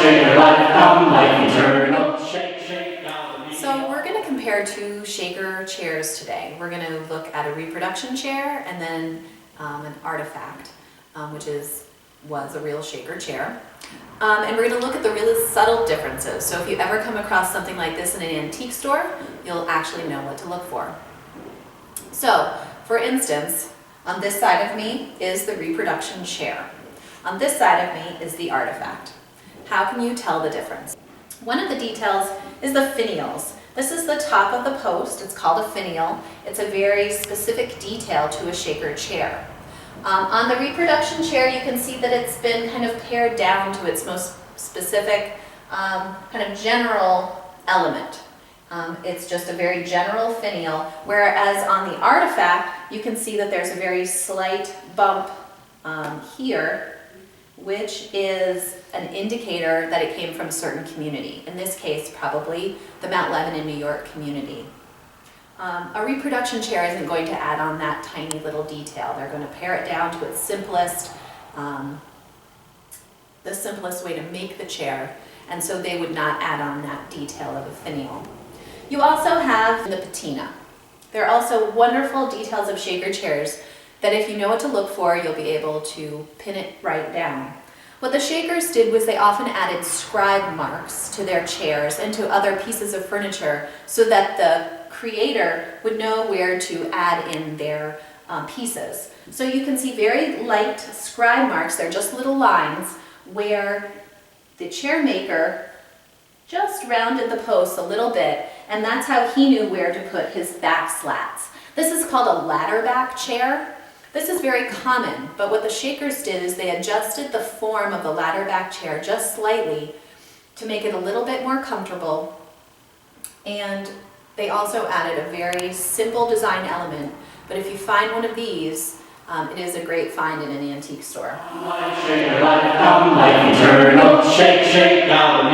So we're going to compare two shaker chairs today. We're going to look at a reproduction chair and then an artifact, which was a real shaker chair. And we're going to look at the really subtle differences. So if you ever come across something like this in an antique store, you'll actually know what to look for. So, for instance, on this side of me is the reproduction chair. On this side of me is the artifact. How can you tell the difference? One of the details is the finials. This is the top of the post. It's called a finial. It's a very specific detail to a shaker chair. On the reproduction chair, you can see that it's been kind of pared down to its most specific kind of general element. It's just a very general finial, whereas on the artifact, you can see that there's a very slight bump here, which is an indicator that it came from a certain community. In this case, probably the MacLachlan in New York community. A reproduction chair isn't going to add on that tiny little detail. They're going to pare it down to its simplest, the simplest way to make the chair, and so they would not add on that detail of a finial. You also have the patina. There are also wonderful details of shaker chairs that if you know what to look for, you'll be able to pin it right down. What the shakers did was they often added scribe marks to their chairs and to other pieces of furniture so that the creator would know where to add in their pieces. So you can see very light scribe marks. They're just little lines where the chair maker just rounded the posts a little bit, and that's how he knew where to put his back slats. This is called a ladder back chair. This is very common, but what the shakers did is they adjusted the form of the ladder back chair just slightly to make it a little bit more comfortable, and they also added a very simple design element, but if you find one of these, it is a great find in an antique store. Shake your life down like eternal, shake, shake, now